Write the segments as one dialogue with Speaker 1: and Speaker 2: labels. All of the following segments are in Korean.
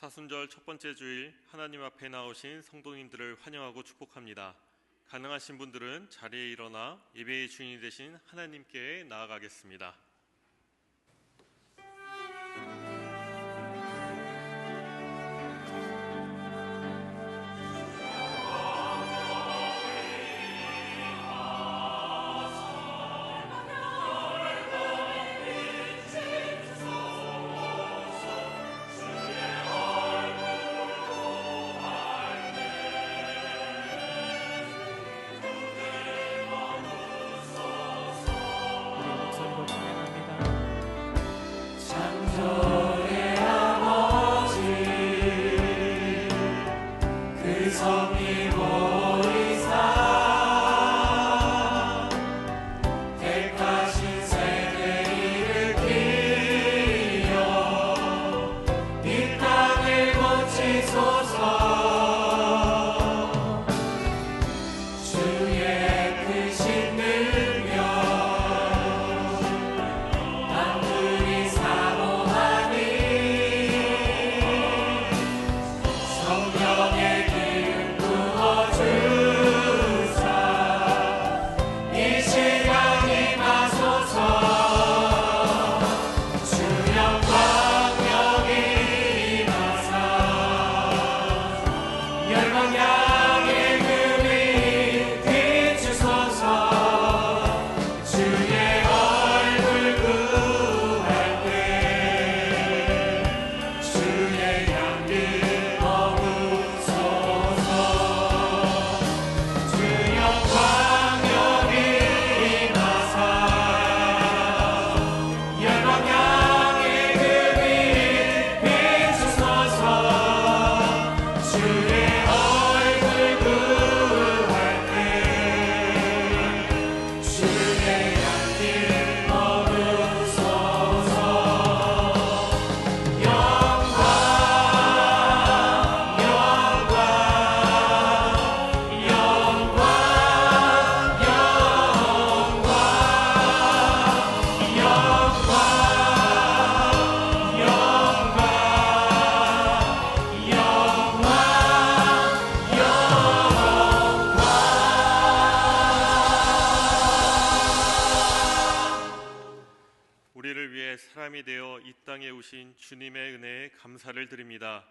Speaker 1: 사순절 첫 번째 주일 하나님 앞에 나오신 성도님들을 환영하고 축복합니다. 가능하신 분들은 자리에 일어나 예배의 주인이 되신 하나님께 나아가겠습니다. 사람이 되어 이 땅에 오신 주님의 은혜에 감사를 드립니다.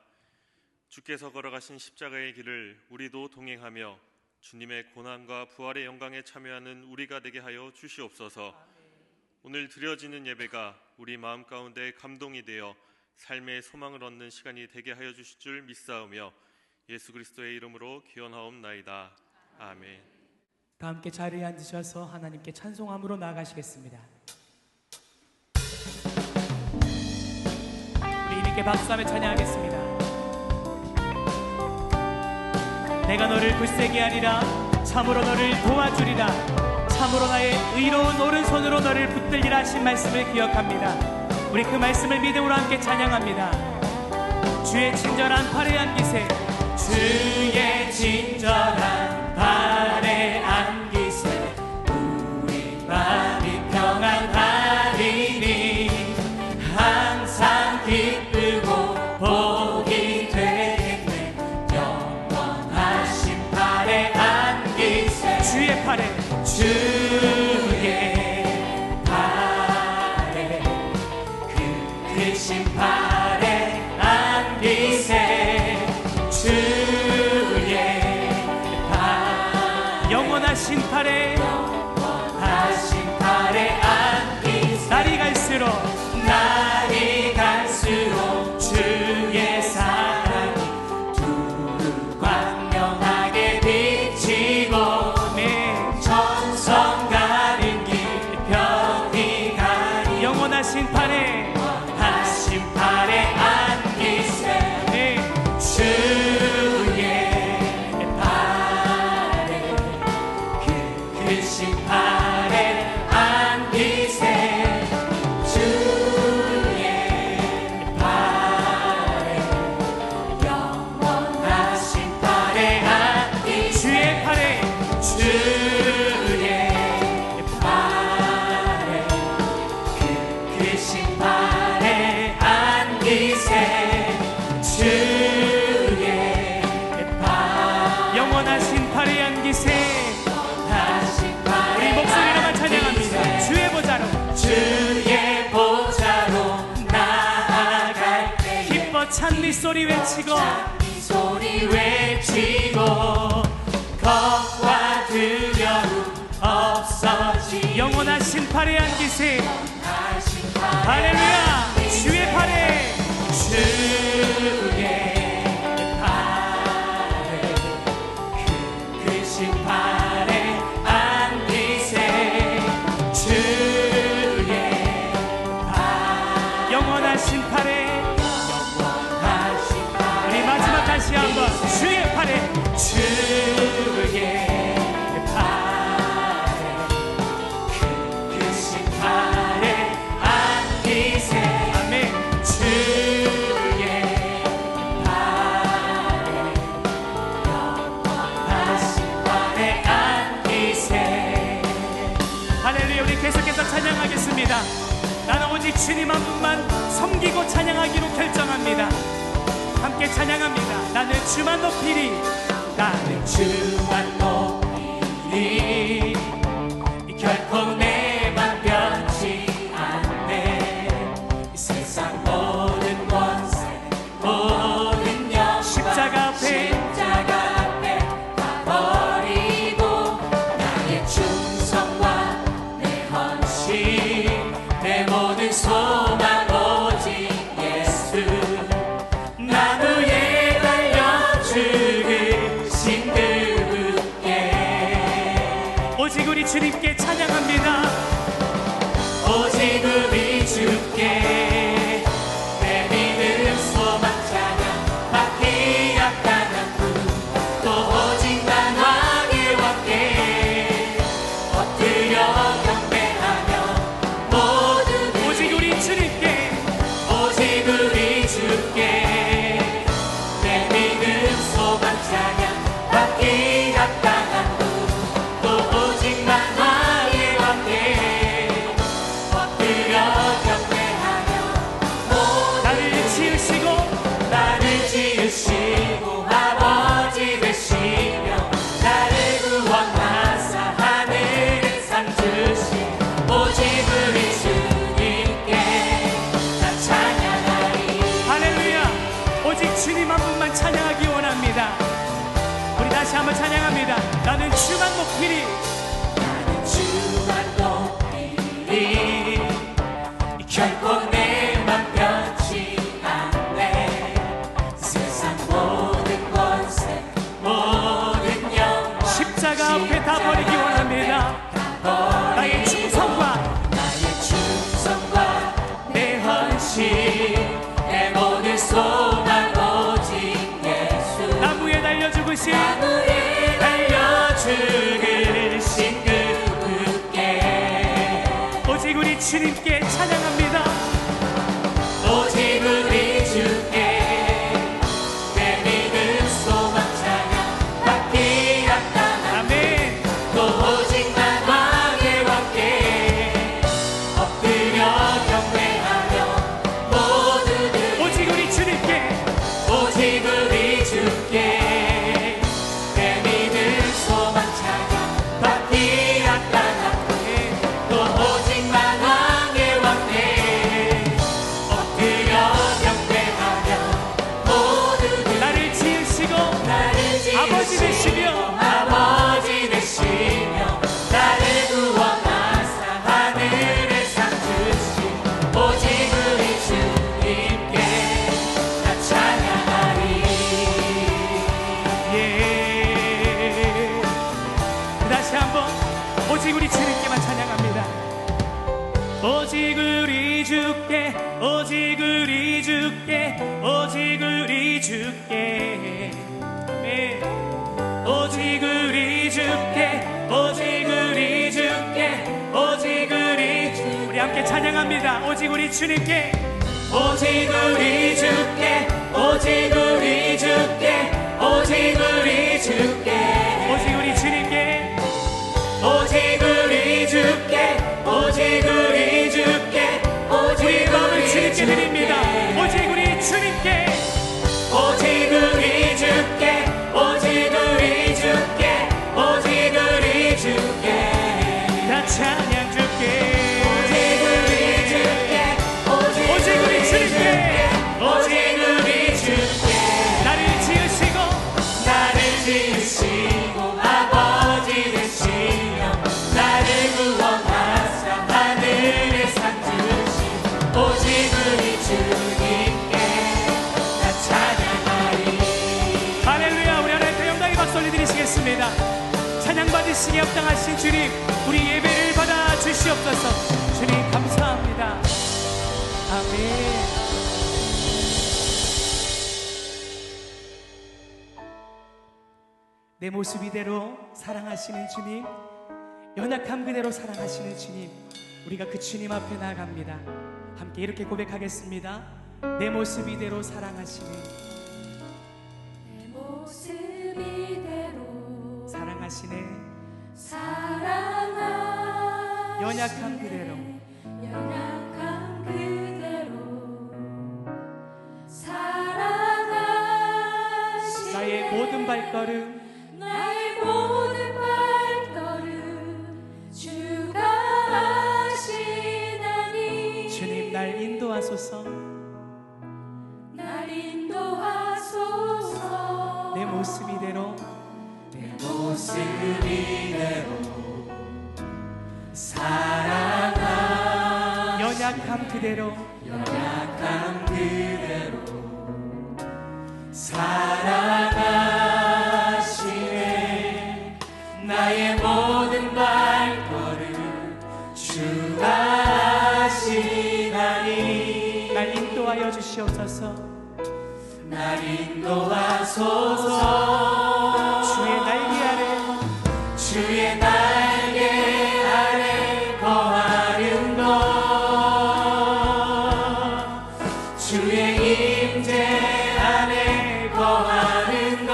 Speaker 1: 주께서 걸어가신 십자가의 길을 우리도 동행하며 주님의 고난과 부활의 영광에 참여하는 우리가 되게 하여 주시옵소서. 오늘 드려지는 예배가 우리 마음 가운데 감동이 되어 삶의 소망을 얻는 시간이 되게 하여 주실 줄 믿사오며 예수 그리스도의 이름으로 기원하옵나이다. 아멘.
Speaker 2: 다 함께 자리에 앉으셔서 하나님께 찬송함으로 나아가시겠습니다. 함께 박수하며 찬양하겠습니다. 내가 너를 굳세게 하리라. 참으로 너를 도와주리라. 참으로 나의 의로운 오른손으로 너를 붙들리라 하신 말씀을 기억합니다. 우리 그 말씀을 믿음으로 함께 찬양합니다. 주의 친절한 팔에 안기세. 주의 친절한 팔에 안기세. 우리 마음이 평안하리니 항상 기쁘고 복이 되겠네. 영원하신 팔에 안기세. 주의 팔에 그 크신 팔에 안기세. 주의 팔 영원하신 팔에 안기세. 날이 갈수록 주의 사랑이 두루 광명하게 비치고 천성 가는 길 편히 가리. 영원하신 팔에 안기세. 주의 팔에 그 크신 팔에 안기세. 주의 팔에 영원하신 팔에 안기세. 주의 팔에 그 크신 팔에 안기세. 찬미 소리 외치고
Speaker 3: 소리 외치고 겁과 두려움 없어지
Speaker 2: 영원하신 팔에 안기세. 할렐루야. 주의 팔에
Speaker 3: 주의 팔에 크신 팔에 안기세 주의 팔
Speaker 2: 영원하신 팔에
Speaker 3: 영원하신 팔에
Speaker 2: 우리 마지막 다시 한번 주의 팔에
Speaker 3: 주의 팔에 크신 팔에 안기세
Speaker 2: 아멘.
Speaker 3: 주의 팔에 영원하신 팔에 안기세
Speaker 2: 할렐루야. 우리 계속해서 찬양하겠습니다. 나는 오직 주님 한 분만 섬기고 찬양하기로 결정합니다. 함께 찬양합니다. 나는 주만 높이리. 나는
Speaker 3: 주만 높이리 결코 내 맘 변치 않네 이 세상 모든 권세 모든 영광
Speaker 2: 십자가 앞에
Speaker 3: 다 버리고 나의 충성과 내 헌신 내 모든 소망 오직 예수 나무에 달려 죽으신 그분께
Speaker 2: 오직 우리 주님께 찬양합니다.
Speaker 3: 오직 우리 주께 내 믿음 소망 찬양 받기 약간한 분 또 오직만 왕의 왕께 엎드려 경배하며 모든
Speaker 2: 오직 우리 주님께
Speaker 3: 오직 우리 주께 내 믿음 소망 찬양 받기 합당한 분또 오직만 왕의 왕께 엎드려 경배하며
Speaker 2: 나를 지으시고
Speaker 3: 나를 지으시고 아버지 되시며 나를 구원하사 하늘에 상 주신 오직 우리 주님께 나 찬양하리
Speaker 2: 할렐루야. 오직 주님 한 분만 찬양하기 원합니다. 우리 다시 한번 찬양합니다. 나는 주만 높이리.
Speaker 3: 나는 주만 높이리 결코 내 맘 변치 않네 세상 모든 권세 모든 영광
Speaker 2: 십자가 앞에 다 버리기 원합니다. 나의 충성과
Speaker 3: 나의 충성과 내 헌신 내 모든 소망 오직 예수
Speaker 2: 나무에 달려 죽으신
Speaker 3: 나무에 달려 죽으신 그분께
Speaker 2: 오직 우리 주님께 찬양합니다.
Speaker 3: 오직 우리 주께 내 믿음 소망 찬양 받기 합당한
Speaker 2: 아멘.
Speaker 3: 또 오직만 왕의 왕께 엎드려 경배하며 모두들
Speaker 2: 오직 우리 주님께
Speaker 3: 오직 우리 주께 내 믿음 소망 찬양 받기 합당한 또 오직만 왕의 왕께 엎드려 경배하며 모두들
Speaker 2: 나를 지으시고
Speaker 3: 나를
Speaker 2: 아버지 되시며
Speaker 3: 아버지 되시며 나를 구원하사 하늘에 상 주신 오직 우리 주님께 나 찬양하리
Speaker 2: 예. 다시 한번 오직 우리 주님께만 찬양합니다. 오직 우리 주께 오직 우리 주께 오직 우리 주께 예. 오직 우리 주께 오직 우리 주께 오직 우리 주 우리 함께 찬양합니다. 오직 우리 주님께
Speaker 3: 오직 우리 주께 오직 우리 주께 오직 우리 주께
Speaker 2: 오직 우리 주님께
Speaker 3: 오직 우리 주께 오직 우리 주께 오직
Speaker 2: 우리 마음을
Speaker 3: 우리
Speaker 2: 주님께 드립니다. 오직 우리 주님께
Speaker 3: 오직 우리 주께 오직 우리 주께 오직 우리 주께
Speaker 2: 나 찬양 줄게.
Speaker 3: 오직 우리 주께 오직
Speaker 2: 오직 우리 주님께
Speaker 3: 오직 우리
Speaker 2: 받으시기 합당하신 주님, 우리 예배를 받아 주시옵소서. 주님 감사합니다. 아멘. 내 모습 이대로 사랑하시는 주님, 연약함 그대로 사랑하시는 주님, 우리가 그 주님 앞에 나아갑니다. 함께 이렇게 고백하겠습니다. 내 모습 이대로 사랑하시는,
Speaker 3: 내 모습 이대로
Speaker 2: 사랑하시네,
Speaker 3: 사랑하시네
Speaker 2: 연약함 그대로,
Speaker 3: 연약함 그대로 사랑하시네
Speaker 2: 나의 모든 발걸음
Speaker 3: 나의 모든 발걸음 주가 하시나니
Speaker 2: 주님 날 인도하소서.
Speaker 3: 날 인도하소서
Speaker 2: 내 모습 이대로,
Speaker 3: 내 모습 이대로 사랑하
Speaker 2: 연약함 그대로,
Speaker 3: 연약함 그대로 사랑하시네 나의 모든 발걸음 주가 하시나니
Speaker 2: 날 인도하여 주시옵소서.
Speaker 3: 날 인도하소서
Speaker 2: 주의 날개 아래,
Speaker 3: 주의 날개 아래 거하는 것 주의 임재 안에 거하는 것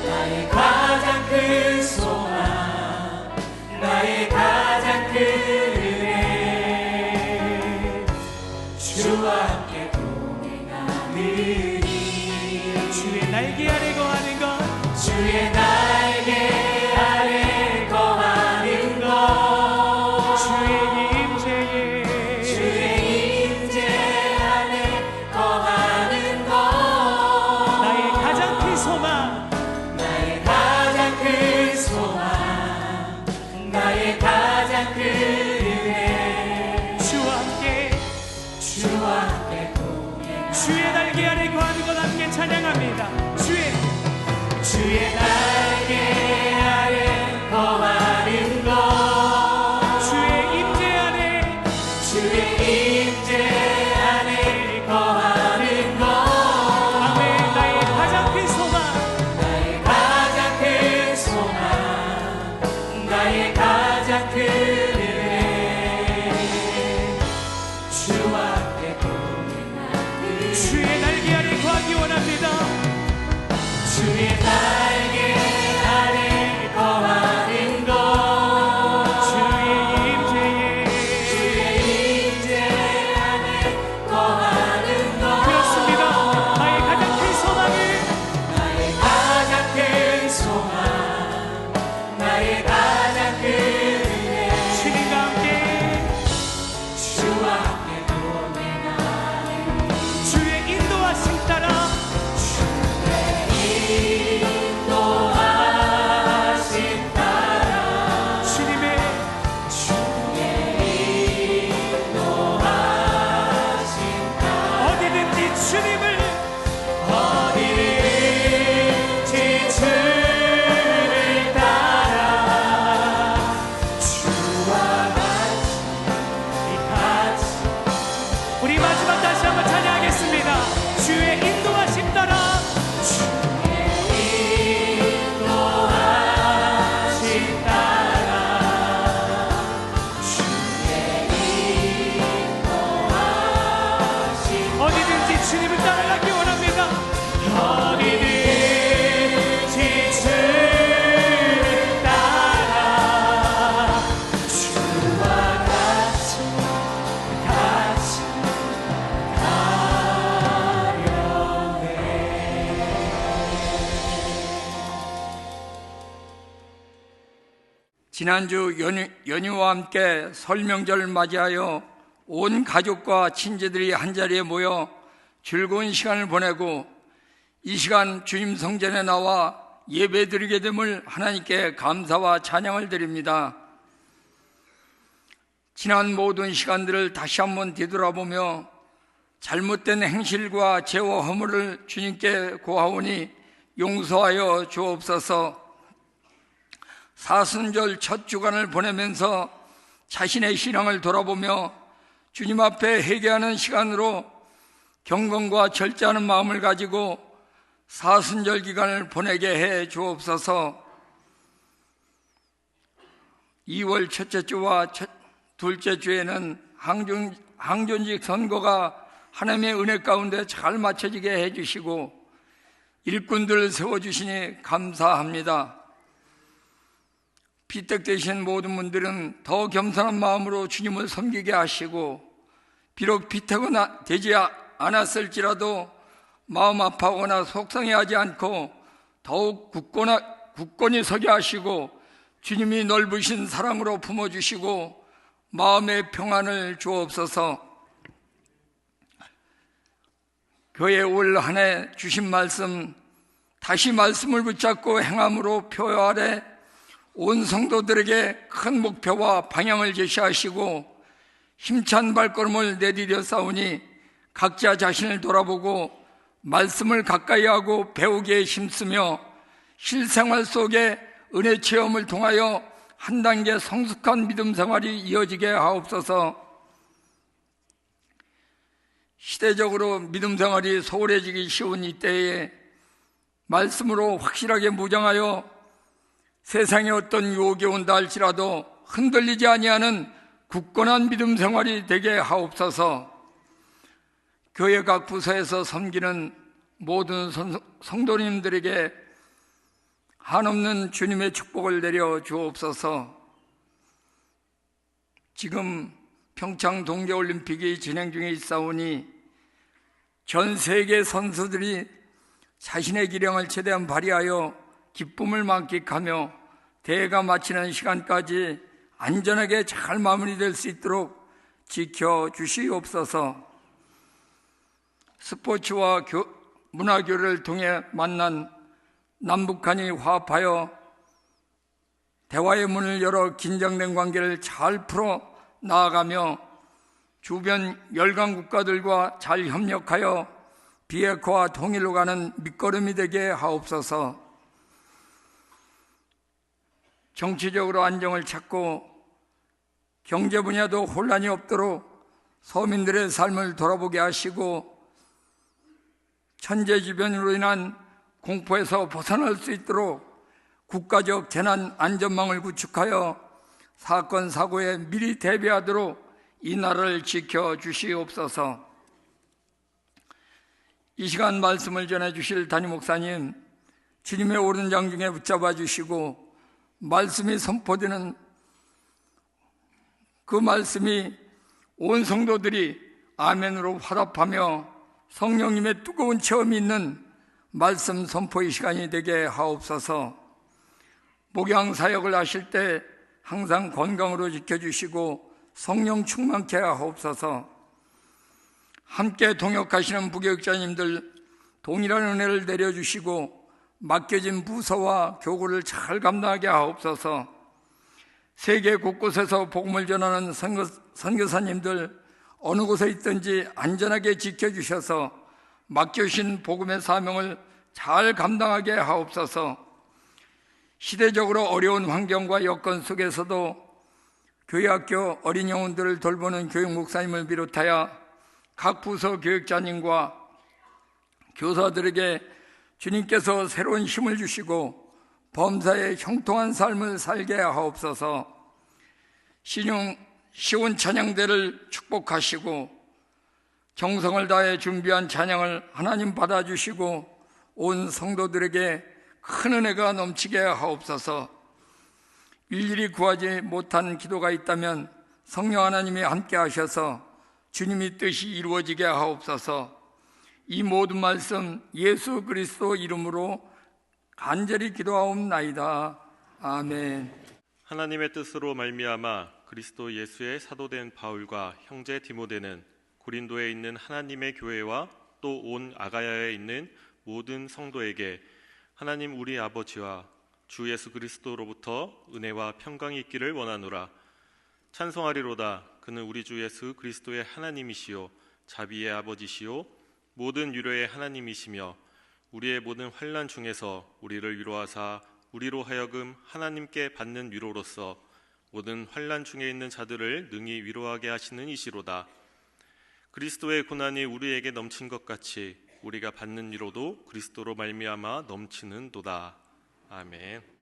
Speaker 3: 나의 가장 큰 소망 나의 가장 큰 은혜 주와 함께 동행하느니
Speaker 2: 주의 날개 아래 거하는 것,
Speaker 3: 주의 날개 아래 거하는 것
Speaker 2: 주의 임재에
Speaker 3: 주의 임재 안에 거하는 것
Speaker 2: 나의 가장 큰 소망,
Speaker 3: 나의 가장 큰 소망 나의 가장 큰 은혜
Speaker 2: 주와 함께,
Speaker 3: 주와 함께 동행
Speaker 2: 주의 날개 아래 거하는 것 함께 찬양합니다.
Speaker 3: 주의 날개 아래 거하는 것
Speaker 2: 주의 임재 안에,
Speaker 3: 주의 임재 안에 거하는 것
Speaker 2: 아멘. 나의 가장 큰 소망,
Speaker 3: 나의 가장 큰 소망 나의 가장 큰 은혜 주와 함께 동행하는
Speaker 2: 주의 날개 아래 거하기 원합니다.
Speaker 3: 주의 날개 아래 거하는 것
Speaker 2: 주의 임재에
Speaker 3: 주의 임재 안에 거하는 것
Speaker 2: 그렇습니다. 나의 가장 큰 소망은
Speaker 3: 나의 가장 큰 소망 나의 가장 큰 은혜
Speaker 2: 주님과 함께
Speaker 3: 주와 함께 동행하는
Speaker 2: 주의 인도하심 따라
Speaker 3: 인도하심 따라
Speaker 2: 주님의
Speaker 3: 인도하심 따라
Speaker 2: 어디든지 주님을
Speaker 3: 어디든지 주를 따라 주와 같이
Speaker 2: 우리 마지막 다시 한번 찬양하겠습니다. 주의 인도하심 따라
Speaker 3: 인도하심 따라
Speaker 2: 어디든지 주님을 따라가기 원합니다.
Speaker 3: 어디든지 주를 따라 주와 같이 가려네
Speaker 4: 지난주 연휴와 함께 설명절을 맞이하여 온 가족과 친지들이 한자리에 모여 즐거운 시간을 보내고 이 시간 주님 성전에 나와 예배드리게 됨을 하나님께 감사와 찬양을 드립니다. 지난 모든 시간들을 다시 한번 되돌아보며 잘못된 행실과 죄와 허물을 주님께 고하오니 용서하여 주옵소서. 사순절 첫 주간을 보내면서 자신의 신앙을 돌아보며 주님 앞에 회개하는 시간으로 경건과 절제하는 마음을 가지고 사순절 기간을 보내게 해 주옵소서. 2월 첫째 주와 둘째 주에는 항존직 선거가 하나님의 은혜 가운데 잘 맞춰지게 해주시고 일꾼들을 세워주시니 감사합니다. 비택되신 모든 분들은 더 겸손한 마음으로 주님을 섬기게 하시고, 비록 비택은 되지 않았을지라도 마음 아파하거나 속상해하지 않고 더욱 굳건히 서게 하시고 주님이 넓으신 사랑으로 품어주시고 마음의 평안을 주옵소서. 교회 올 한 해 주신 말씀, 다시 말씀을 붙잡고 행함으로 표요 아래 온 성도들에게 큰 목표와 방향을 제시하시고 힘찬 발걸음을 내디뎌 싸우니 각자 자신을 돌아보고 말씀을 가까이 하고 배우기에 힘쓰며 실생활 속에 은혜 체험을 통하여 한 단계 성숙한 믿음 생활이 이어지게 하옵소서. 시대적으로 믿음 생활이 소홀해지기 쉬운 이때에 말씀으로 확실하게 무장하여 세상에 어떤 유혹이 온다 할지라도 흔들리지 아니하는 굳건한 믿음 생활이 되게 하옵소서. 교회 각 부서에서 섬기는 모든 성도님들에게 한없는 주님의 축복을 내려 주옵소서. 지금 평창 동계올림픽이 진행 중에 있사오니 전 세계 선수들이 자신의 기량을 최대한 발휘하여 기쁨을 만끽하며 대회가 마치는 시간까지 안전하게 잘 마무리될 수 있도록 지켜주시옵소서. 스포츠와 문화교류를 통해 만난 남북한이 화합하여 대화의 문을 열어 긴장된 관계를 잘 풀어 나아가며 주변 열강 국가들과 잘 협력하여 비핵화와 통일로 가는 밑거름이 되게 하옵소서. 정치적으로 안정을 찾고 경제 분야도 혼란이 없도록 서민들의 삶을 돌아보게 하시고 천재지변으로 인한 공포에서 벗어날 수 있도록 국가적 재난 안전망을 구축하여 사건 사고에 미리 대비하도록 이 나라를 지켜주시옵소서. 이 시간 말씀을 전해주실 담임 목사님, 주님의 오른장 중에 붙잡아 주시고 말씀이 선포되는 그 말씀이 온 성도들이 아멘으로 화답하며 성령님의 뜨거운 체험이 있는 말씀 선포의 시간이 되게 하옵소서. 목양 사역을 하실 때 항상 건강으로 지켜주시고 성령 충만케 하옵소서. 함께 동역하시는 부교육자님들 동일한 은혜를 내려주시고 맡겨진 부서와 교구를 잘 감당하게 하옵소서. 세계 곳곳에서 복음을 전하는 선교사님들 어느 곳에 있든지 안전하게 지켜주셔서 맡겨주신 복음의 사명을 잘 감당하게 하옵소서. 시대적으로 어려운 환경과 여건 속에서도 교회학교 어린 영혼들을 돌보는 교육 목사님을 비롯하여 각 부서 교육자님과 교사들에게 주님께서 새로운 힘을 주시고 범사에 형통한 삶을 살게 하옵소서. 쉬운 찬양대를 축복하시고 정성을 다해 준비한 찬양을 하나님 받아주시고 온 성도들에게 큰 은혜가 넘치게 하옵소서. 일일이 구하지 못한 기도가 있다면 성령 하나님이 함께 하셔서 주님의 뜻이 이루어지게 하옵소서. 이 모든 말씀 예수 그리스도 이름으로 간절히 기도하옵나이다. 아멘.
Speaker 1: 하나님의 뜻으로 말미암아 그리스도 예수의 사도된 바울과 형제 디모데는 고린도에 있는 하나님의 교회와 또 온 아가야에 있는 모든 성도에게 하나님 우리 아버지와 주 예수 그리스도로부터 은혜와 평강이 있기를 원하노라. 찬송하리로다. 그는 우리 주 예수 그리스도의 하나님이시요 자비의 아버지시요 모든 유료의 하나님이시며 우리의 모든 환난 중에서 우리를 위로하사 우리로 하여금 하나님께 받는 위로로서 모든 환난 중에 있는 자들을 능히 위로하게 하시는 이시로다. 그리스도의 고난이 우리에게 넘친 것 같이 우리가 받는 위로도 그리스도로 말미암아 넘치는도다. 아멘.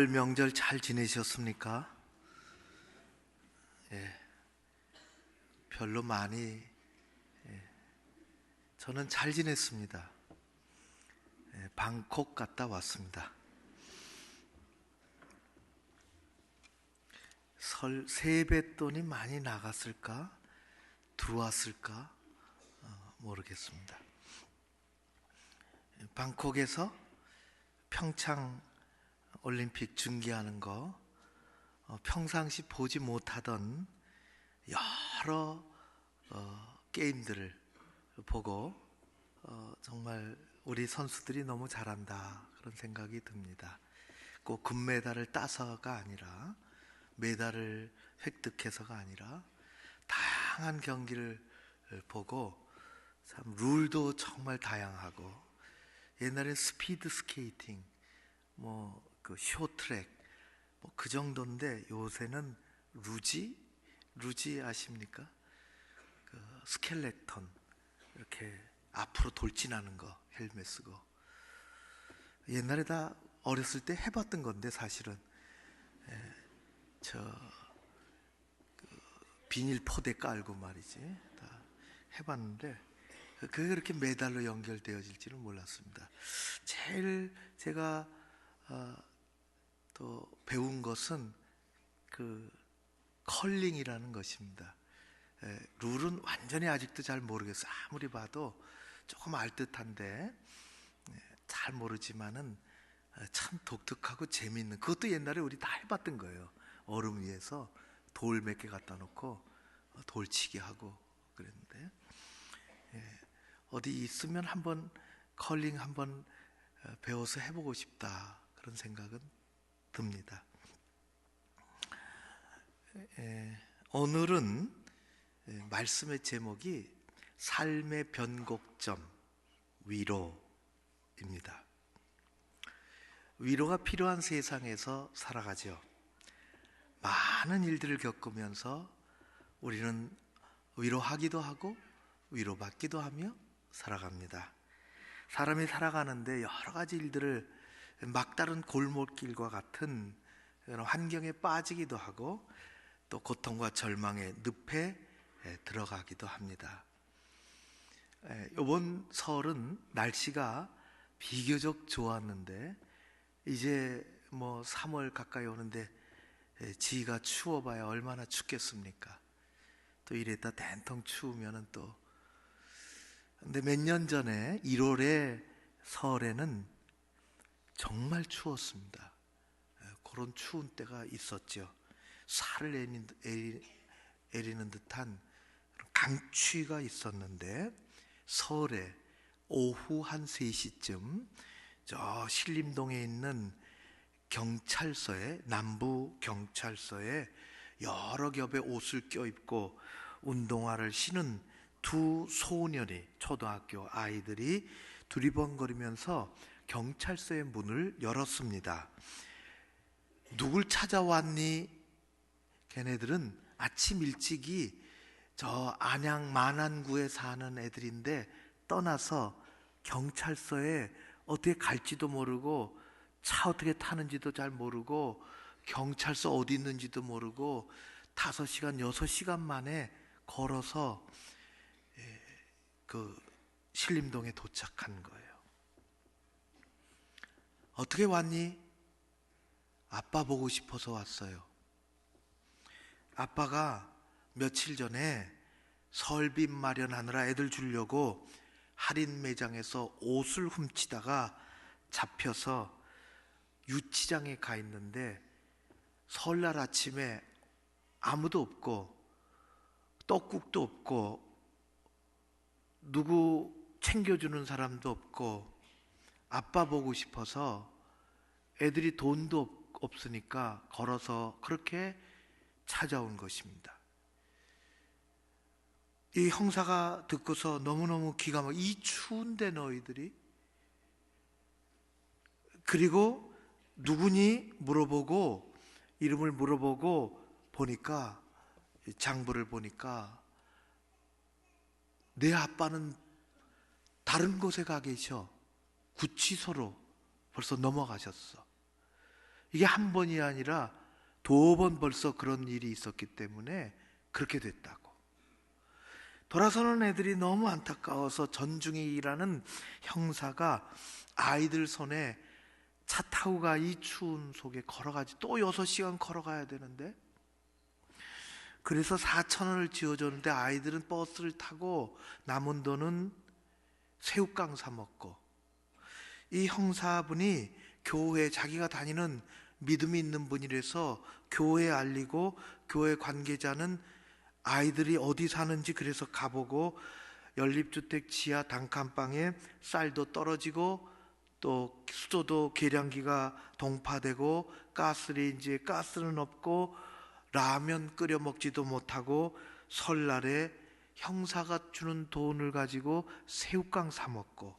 Speaker 5: 명절 잘 지내셨습니까? 별로 많이 저는 잘 지냈습니다. 방콕 갔다 왔습니다. 설 세뱃돈이 많이 나갔을까? 들어왔을까? 모르겠습니다. 방콕에서 평창 올림픽 중계하는 거 평상시 보지 못하던 여러 게임들을 보고 정말 우리 선수들이 너무 잘한다 그런 생각이 듭니다. 꼭 금메달을 따서가 아니라, 메달을 획득해서가 아니라 다양한 경기를 보고, 참 룰도 정말 다양하고, 옛날엔 스피드 스케이팅, 뭐 그 쇼트랙, 뭐 그 정도인데 요새는 루지 아십니까? 그 스켈레톤 이렇게 앞으로 돌진하는 거, 헬멧 쓰고. 옛날에 다 어렸을 때 해봤던 건데 사실은 비닐 포대 깔고 말이지, 다 해봤는데 그게 그렇게 메달로 연결되어질지는 몰랐습니다. 제일 제가 또 배운 것은 그 컬링이라는 것입니다. 룰은 완전히 아직도 잘 모르겠어요. 아무리 봐도 조금 알듯한데 잘 모르지만은 참 독특하고 재미있는, 그것도 옛날에 우리 다 해봤던 거예요. 얼음 위에서 돌 몇 개 갖다 놓고 돌치기 하고 그랬는데, 어디 있으면 한번 컬링 한번 배워서 해보고 싶다, 그런 생각은 듭니다. 오늘은 말씀의 제목이 삶의 변곡점 위로입니다. 위로가 필요한 세상에서 살아가죠. 많은 일들을 겪으면서 우리는 위로하기도 하고 위로받기도 하며 살아갑니다. 사람이 살아가는데 여러 가지 일들을 막다른 골목길과 같은 그런 환경에 빠지기도 하고, 또 고통과 절망의 늪에 들어가기도 합니다. 이번 설은 날씨가 비교적 좋았는데 이제 뭐 3월 가까이 오는데 지가 추워봐야 얼마나 춥겠습니까? 또 이랬다 된통 추우면은 또. 근데 몇 년 전에 1월에 설에는 정말 추웠습니다. 그런 추운 때가 있었죠. 살을 에리는 듯한 강추위가 있었는데, 설에 오후 한 3시쯤 저 신림동에 있는 경찰서에, 남부 경찰서에 여러 겹의 옷을 껴입고 운동화를 신은 두 소년이, 초등학교 아이들이 두리번거리면서 경찰서의 문을 열었습니다. 누굴 찾아왔니? 걔네들은 아침 일찍이 저 안양 만안구에 사는 애들인데 떠나서 경찰서에 어떻게 갈지도 모르고, 차 어떻게 타는지도 잘 모르고, 경찰서 어디 있는지도 모르고 5시간, 6시간 만에 걸어서 그 신림동에 도착한 거예요. 어떻게 왔니? 아빠 보고 싶어서 왔어요. 아빠가 며칠 전에 설비 마련하느라 애들 주려고 할인 매장에서 옷을 훔치다가 잡혀서 유치장에 가 있는데, 설날 아침에 아무도 없고 떡국도 없고 누구 챙겨주는 사람도 없고, 아빠 보고 싶어서 애들이 돈도 없으니까 걸어서 그렇게 찾아온 것입니다. 이 형사가 듣고서 너무너무 기가 막혀, 이 추운데 너희들이? 그리고 누구니? 물어보고 이름을 물어보고 보니까, 장부를 보니까 내 아빠는 다른 곳에 가 계셔. 구치소로 벌써 넘어가셨어. 이게 한 번이 아니라 2번 벌써 그런 일이 있었기 때문에 그렇게 됐다고. 돌아서는 애들이 너무 안타까워서 전중에 일하는 형사가 아이들 손에 차 타고 가, 이 추운 속에 걸어가지, 또 6시간 걸어가야 되는데, 그래서 4,000원을 지어줬는데 아이들은 버스를 타고 남은 돈은 새우깡 사 먹고, 이 형사분이 교회, 자기가 다니는 믿음이 있는 분이라서 교회에 알리고, 교회 관계자는 아이들이 어디 사는지 그래서 가보고, 연립주택 지하 단칸방에 쌀도 떨어지고 또 수도도 계량기가 동파되고 가스는 없고 라면 끓여 먹지도 못하고 설날에 형사가 주는 돈을 가지고 새우깡 사 먹고,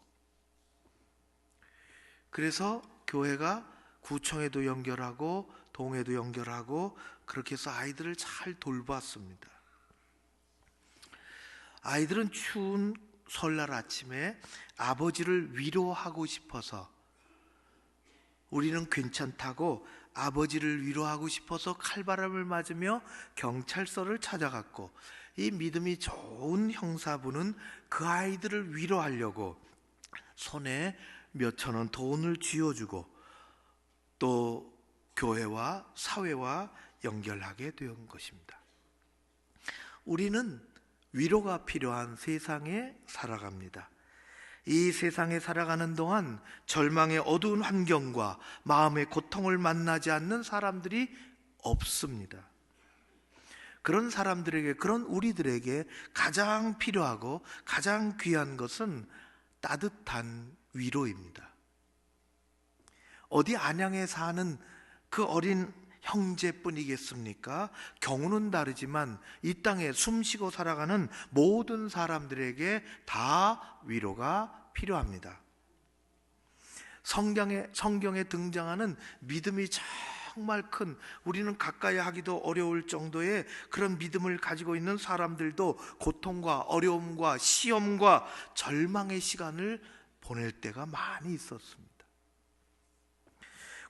Speaker 5: 그래서 교회가 구청에도 연결하고 동에도 연결하고 그렇게 해서 아이들을 잘 돌봤습니다. 아이들은 추운 설날 아침에 아버지를 위로하고 싶어서, 우리는 괜찮다고 아버지를 위로하고 싶어서 칼바람을 맞으며 경찰서를 찾아갔고, 이 믿음이 좋은 형사분은 그 아이들을 위로하려고 손에 몇천 원 돈을 쥐어주고 또 교회와 사회와 연결하게 된 것입니다. 우리는 위로가 필요한 세상에 살아갑니다. 이 세상에 살아가는 동안 절망의 어두운 환경과 마음의 고통을 만나지 않는 사람들이 없습니다. 그런 사람들에게, 그런 우리들에게 가장 필요하고 가장 귀한 것은 따뜻한 위로입니다. 어디 안양에 사는 그 어린 형제뿐이겠습니까? 경우는 다르지만 이 땅에 숨쉬고 살아가는 모든 사람들에게 다 위로가 필요합니다. 성경에 등장하는 믿음이 정말 큰, 우리는 가까이 하기도 어려울 정도의 그런 믿음을 가지고 있는 사람들도 고통과 어려움과 시험과 절망의 시간을 보낼 때가 많이 있었습니다.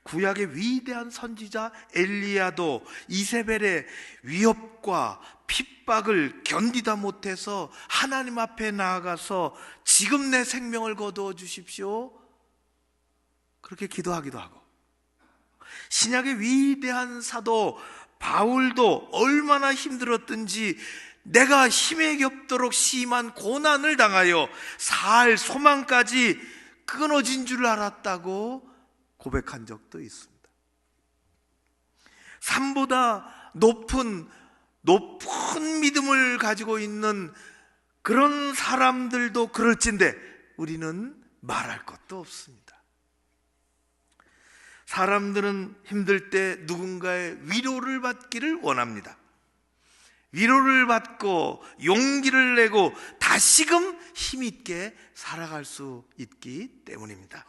Speaker 5: 구약의 위대한 선지자 엘리야도 이세벨의 위협과 핍박을 견디다 못해서 하나님 앞에 나아가서 지금 내 생명을 거두어 주십시오, 그렇게 기도하기도 하고, 신약의 위대한 사도 바울도 얼마나 힘들었든지 내가 힘에 겹도록 심한 고난을 당하여 살 소망까지 끊어진 줄 알았다고 고백한 적도 있습니다. 산보다 높은 믿음을 가지고 있는 그런 사람들도 그럴진데 우리는 말할 것도 없습니다. 사람들은 힘들 때 누군가의 위로를 받기를 원합니다. 위로를 받고 용기를 내고 다시금 힘있게 살아갈 수 있기 때문입니다.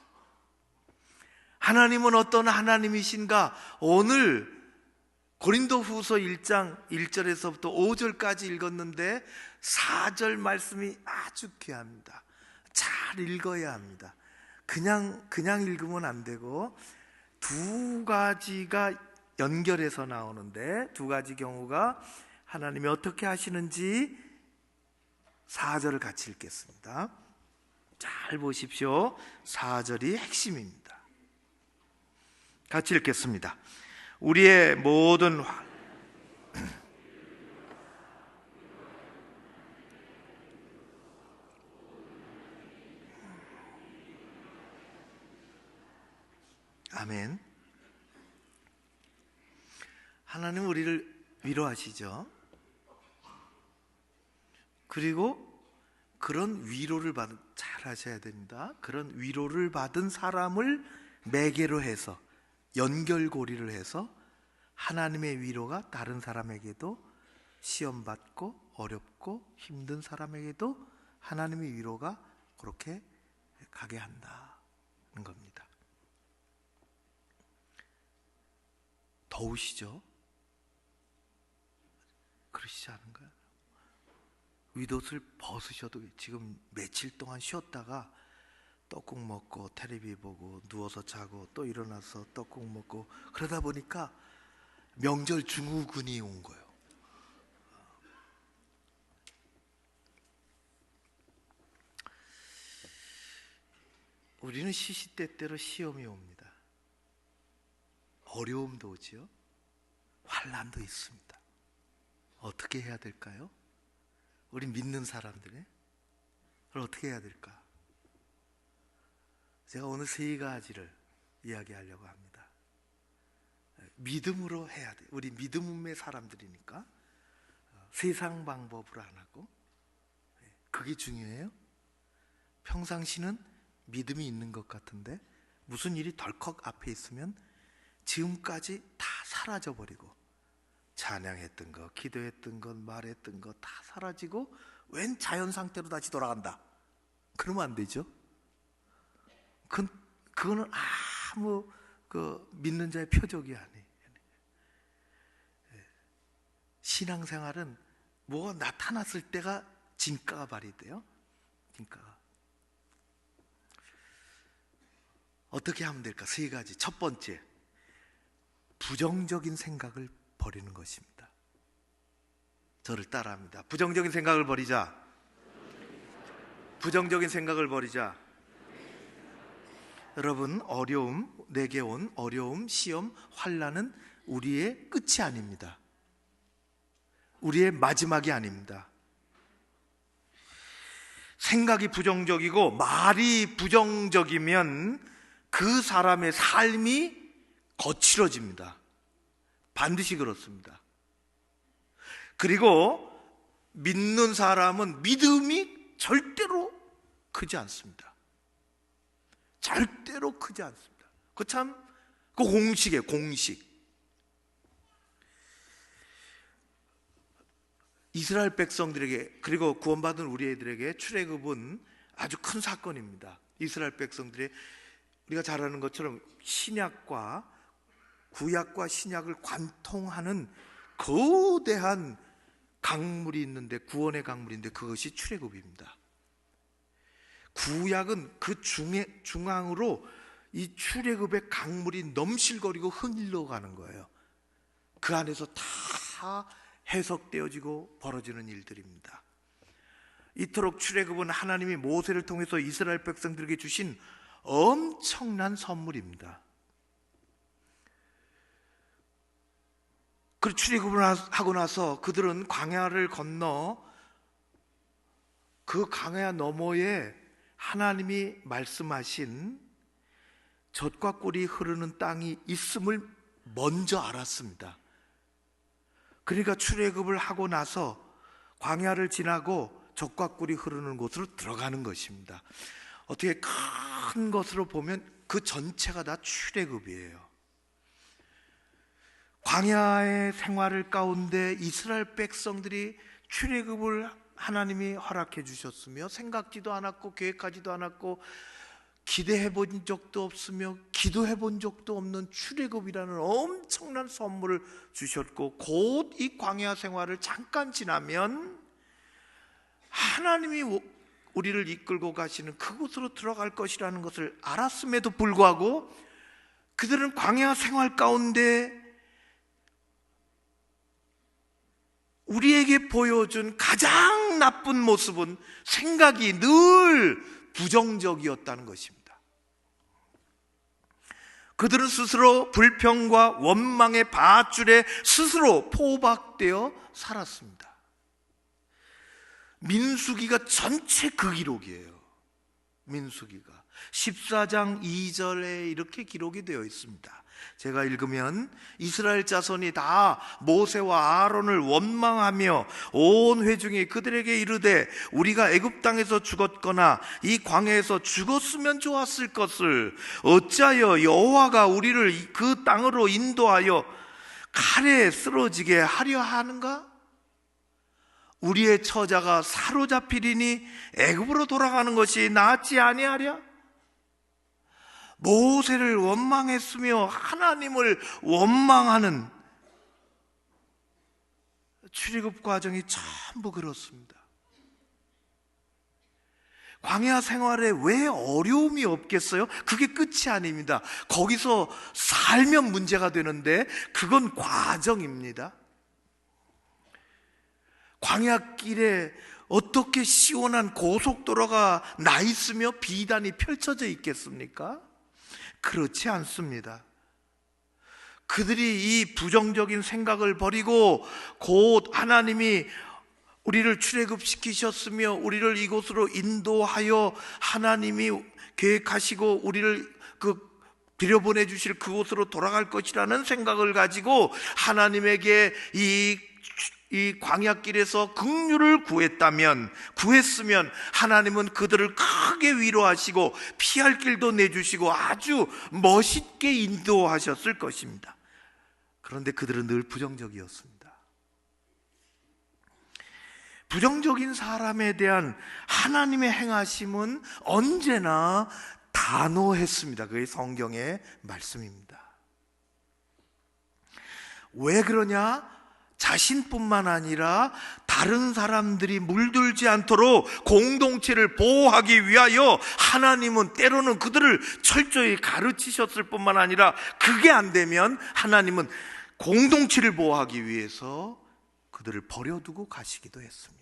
Speaker 5: 하나님은 어떤 하나님이신가? 오늘 고린도후서 1장 1절에서부터 5절까지 읽었는데 4절 말씀이 아주 귀합니다. 잘 읽어야 합니다. 그냥 읽으면 안 되고 두 가지가 연결해서 나오는데, 두 가지 경우가 하나님이 어떻게 하시는지 4절을 같이 읽겠습니다. 잘 보십시오. 4절이 핵심입니다. 같이 읽겠습니다. 우리의 모든 아멘. 하나님은 우리를 위로하시죠. 그리고 그런 위로를 잘 하셔야 됩니다. 그런 위로를 받은 사람을 매개로 해서, 연결고리를 해서 하나님의 위로가 다른 사람에게도, 시험받고 어렵고 힘든 사람에게도 하나님의 위로가 그렇게 가게 한다는 겁니다. 더우시죠? 그러시지 않은가요? 윗옷을 벗으셔도, 지금 며칠 동안 쉬었다가 떡국 먹고 텔레비 보고 누워서 자고 또 일어나서 떡국 먹고 그러다 보니까 명절 증후군이 온 거예요. 우리는 시시때때로 시험이 옵니다. 어려움도 오지요. 환난도 있습니다. 어떻게 해야 될까요? 우리 믿는 사람들이 그걸 어떻게 해야 될까? 제가 오늘 세 가지를 이야기하려고 합니다. 믿음으로 해야 돼. 우리 믿음의 사람들이니까 세상 방법으로 안 하고, 그게 중요해요. 평상시는 믿음이 있는 것 같은데 무슨 일이 덜컥 앞에 있으면 지금까지 다 사라져 버리고, 찬양했던 것, 기도했던 것, 말했던 것 다 사라지고 웬 자연 상태로 다시 돌아간다. 그러면 안 되죠. 그거는 아무 믿는 자의 표적이 아니에요. 신앙생활은 뭐가 나타났을 때가 진가가 발휘돼요. 진가가. 어떻게 하면 될까? 세 가지. 첫 번째, 부정적인 생각을 버리는 것입니다. 저를 따라합니다. 부정적인 생각을 버리자. 부정적인 생각을 버리자. 여러분, 내게 온 어려움, 시험, 환난은 우리의 끝이 아닙니다. 우리의 마지막이 아닙니다. 생각이 부정적이고 말이 부정적이면 그 사람의 삶이 거칠어집니다. 반드시 그렇습니다. 그리고 믿는 사람은 믿음이 절대로 크지 않습니다. 절대로 크지 않습니다. 그 공식이에요, 공식. 이스라엘 백성들에게, 그리고 구원받은 우리 애들에게 출애굽은 아주 큰 사건입니다. 이스라엘 백성들의, 우리가 잘 아는 것처럼 구약과 신약을 관통하는 거대한 강물이 있는데, 구원의 강물인데 그것이 출애굽입니다. 구약은 그 중앙으로 이 출애굽의 강물이 넘실거리고 흘러가는 거예요. 그 안에서 다 해석되어지고 벌어지는 일들입니다. 이토록 출애굽은 하나님이 모세를 통해서 이스라엘 백성들에게 주신 엄청난 선물입니다. 그 출애굽을 하고 나서 그들은 광야를 건너 그 광야 너머에 하나님이 말씀하신 젖과 꿀이 흐르는 땅이 있음을 먼저 알았습니다. 그러니까 출애굽을 하고 나서 광야를 지나고 젖과 꿀이 흐르는 곳으로 들어가는 것입니다. 어떻게 큰 것으로 보면 그 전체가 다 출애굽이에요. 광야의 생활을 가운데 이스라엘 백성들이 출애굽을 하나님이 허락해 주셨으며, 생각지도 않았고 계획하지도 않았고 기대해 본 적도 없으며 기도해 본 적도 없는 출애굽이라는 엄청난 선물을 주셨고, 곧 이 광야 생활을 잠깐 지나면 하나님이 우리를 이끌고 가시는 그곳으로 들어갈 것이라는 것을 알았음에도 불구하고 그들은 광야 생활 가운데 우리에게 보여준 가장 나쁜 모습은 생각이 늘 부정적이었다는 것입니다. 그들은 스스로 불평과 원망의 밧줄에 스스로 포박되어 살았습니다. 민수기가 전체 그 기록이에요. 민수기가 14장 2절에 이렇게 기록이 되어 있습니다. 제가 읽으면, 이스라엘 자손이 다 모세와 아론을 원망하며 온 회중이 그들에게 이르되, 우리가 애굽 땅에서 죽었거나 이 광야에서 죽었으면 좋았을 것을 어찌하여 여호와가 우리를 그 땅으로 인도하여 칼에 쓰러지게 하려 하는가? 우리의 처자가 사로잡히리니 애굽으로 돌아가는 것이 낫지 아니하랴? 모세를 원망했으며 하나님을 원망하는 출애굽 과정이 전부 그렇습니다. 광야 생활에 왜 어려움이 없겠어요? 그게 끝이 아닙니다. 거기서 살면 문제가 되는데 그건 과정입니다. 광야길에 어떻게 시원한 고속도로가 나 있으며 비단이 펼쳐져 있겠습니까? 그렇지 않습니다. 그들이 이 부정적인 생각을 버리고 곧 하나님이 우리를 출애굽시키셨으며 우리를 이곳으로 인도하여 하나님이 계획하시고 우리를 들여보내 주실 그곳으로 돌아갈 것이라는 생각을 가지고 하나님에게 이 광야길에서 긍휼을 구했으면 하나님은 그들을 크게 크게 위로하시고 피할 길도 내주시고 아주 멋있게 인도하셨을 것입니다. 그런데 그들은 늘 부정적이었습니다. 부정적인 사람에 대한 하나님의 행하심은 언제나 단호했습니다. 그게 성경의 말씀입니다. 왜 그러냐? 자신뿐만 아니라 다른 사람들이 물들지 않도록 공동체를 보호하기 위하여 하나님은 때로는 그들을 철저히 가르치셨을 뿐만 아니라 그게 안 되면 하나님은 공동체를 보호하기 위해서 그들을 버려두고 가시기도 했습니다.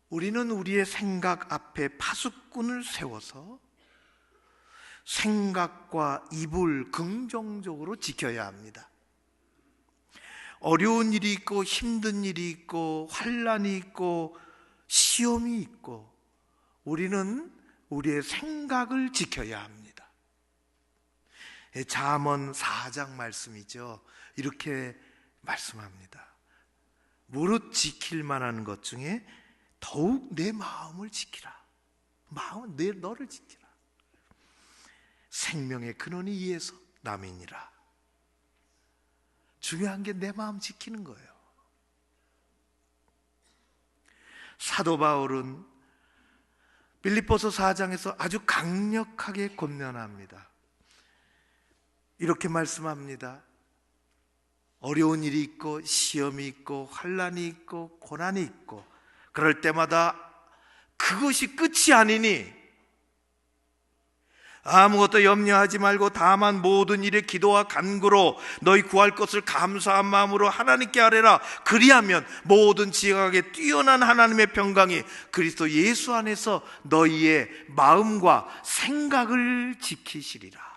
Speaker 5: 우리는 우리의 생각 앞에 파수꾼을 세워서 생각과 입을 긍정적으로 지켜야 합니다. 어려운 일이 있고 힘든 일이 있고 환난이 있고 시험이 있고 우리는 우리의 생각을 지켜야 합니다. 잠언 4장 말씀이죠. 이렇게 말씀합니다. 무릇 지킬 만한 것 중에 더욱 내 마음을 지키라. 마음은 너를 지키라. 생명의 근원이 이에서 남이니라. 중요한 게 내 마음 지키는 거예요. 사도 바울은 빌립보서 4장에서 아주 강력하게 권면합니다. 이렇게 말씀합니다. 어려운 일이 있고 시험이 있고 환난이 있고 고난이 있고 그럴 때마다 그것이 끝이 아니니 아무것도 염려하지 말고 다만 모든 일에 기도와 간구로 너희 구할 것을 감사한 마음으로 하나님께 아뢰라. 그리하면 모든 지각에 뛰어난 하나님의 평강이 그리스도 예수 안에서 너희의 마음과 생각을 지키시리라.